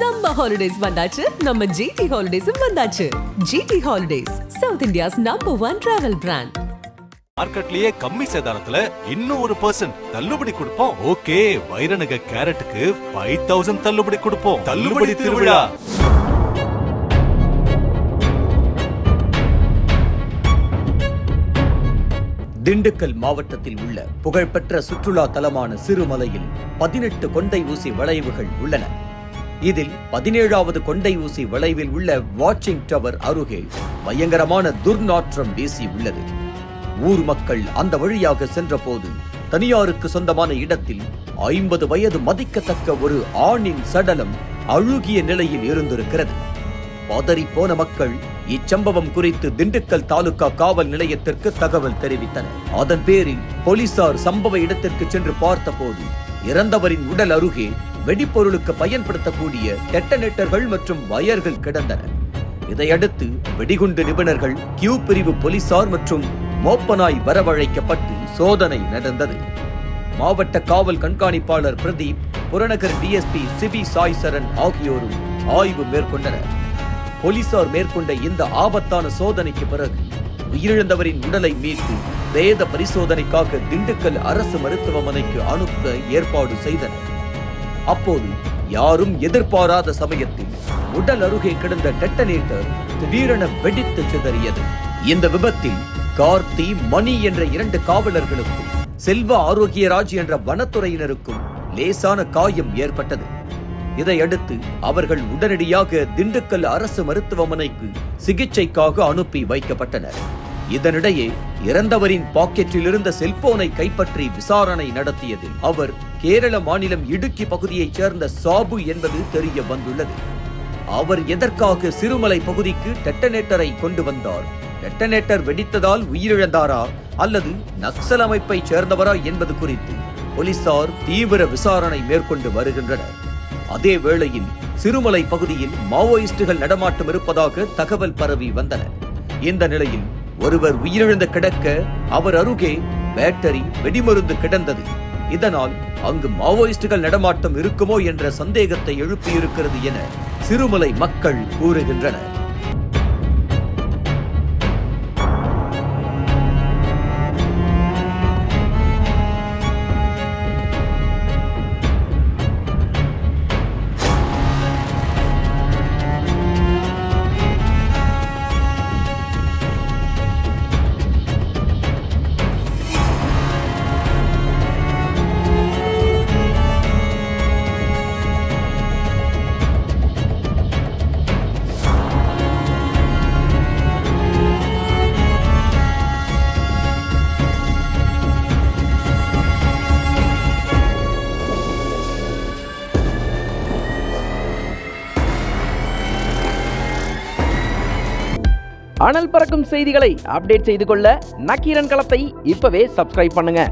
Summer holidays வந்தாச்சு, நம்ம GT Holidays வந்தாச்சு. GT Holidays, South India's #1 travel brand. மார்க்கெட்லயே கம்மி சேதாரத்துல இன்னும் 1% தள்ளுபடி கொடுப்போம். ஓகே, வைரநக கேரட்டுக்கு 5000 தள்ளுபடி கொடுப்போம். தள்ளுபடி திருவிழா. திண்டுக்கல் மாவட்டத்தில் உள்ள புகழ்பெற்ற சுற்றுலா தலமான சிறுமலையில் 18 கொண்டை ஊசி வளைவுகள் உள்ளன. இதில் 17வது கொண்டை ஊசி வளைவில் உள்ள வாட்சிங் டவர் அருகே பயங்கரமான துர்நாற்றம் வீசி உள்ளது. ஊர் மக்கள் அந்த வழியாக சென்றபோது தனியாருக்கு சொந்தமான இடத்தில் 50 வயது மதிக்கத்தக்க ஒரு ஆணின் சடலம் அழுகிய நிலையில் இருந்திருக்கிறது. பதறி போன மக்கள் இச்சம்பவம் குறித்து திண்டுக்கல் தாலுகா காவல் நிலையத்திற்கு தகவல் தெரிவித்தனர். அதன் பேரில் போலீசார் சம்பவ இடத்திற்கு சென்று பார்த்தபோது இறந்தவரின் உடல் அருகே வெடிப்பொருளுக்கு பயன்படுத்தக்கூடிய டெட்டனேட்டர்கள் மற்றும் வயர்கள் கிடந்தன. இதையடுத்து வெடிகுண்டு நிபுணர்கள், கியூ பிரிவு போலீசார் மற்றும் மோப்பனாய் வரவழைக்கப்பட்டு சோதனை நடந்தது. மாவட்ட காவல் கண்காணிப்பாளர் பிரதீப், புறநகர் டிஎஸ்பி சிபி சாய் சரண் ஆகியோரும் ஆய்வு மேற்கொண்டனர். போலீசார் மேற்கொண்ட இந்த ஆபத்தான சோதனைக்கு பிறகு உயிரிழந்தவரின் உடலை மீட்டு பிரேத பரிசோதனைக்காக திண்டுக்கல் அரசு மருத்துவமனைக்கு அனுப்ப ஏற்பாடு செய்தனர். அப்போது யாரும் எதிர்பாராத சமயத்தில் உடல் அருகே கிடந்த டெட்டனேட்டர் திடீரென வெடித்து சிதறியது. இந்த விபத்தில் கார்த்தி, மணி என்ற 2 காவலர்களுக்கும் செல்வ ஆரோக்கியராஜ் என்ற வனத்துறையினருக்கும் லேசான காயம் ஏற்பட்டது. இதையடுத்து அவர்கள் உடனடியாக திண்டுக்கல் அரசு மருத்துவமனைக்கு சிகிச்சைக்காக அனுப்பி வைக்கப்பட்டனர். இதனிடையே இறந்தவரின் பாக்கெட்டில் இருந்த செல்போனை கைப்பற்றி விசாரணை நடத்தியதில் அவர் கேரள மாநிலம் இடுக்கி பகுதியைச் சேர்ந்த சாபு என்பது தெரிய வந்துள்ளது. அவர் எதற்காக சிறுமலை பகுதிக்கு டெட்டனேட்டரை கொண்டு வந்தார், டெட்டனேட்டர் வெடித்ததால் உயிரிழந்தாரா அல்லது நக்சல் அமைப்பை சேர்ந்தவரா என்பது குறித்து போலீசார் தீவிர விசாரணை மேற்கொண்டு வருகின்றனர். அதே வேளையில் சிறுமலை பகுதியில் மாவோயிஸ்டுகள் நடமாட்டம் இருப்பதாக தகவல் பரவி வந்தன. இந்த நிலையில் ஒருவர் உயிரிழந்து கிடக்க அவர் அருகே பேட்டரி, வெடிமருந்து கிடந்தது. இதனால் அங்கு மாவோயிஸ்டுகள் நடமாட்டம் இருக்குமோ என்ற சந்தேகத்தை எழுப்பியிருக்கிறது என சிறுமலை மக்கள் கூறுகின்றனர். அனல் பறக்கும் செய்திகளை அப்டேட் செய்து கொள்ள நக்கீரன் களத்தை இப்பவே சப்ஸ்கிரைப் பண்ணுங்க.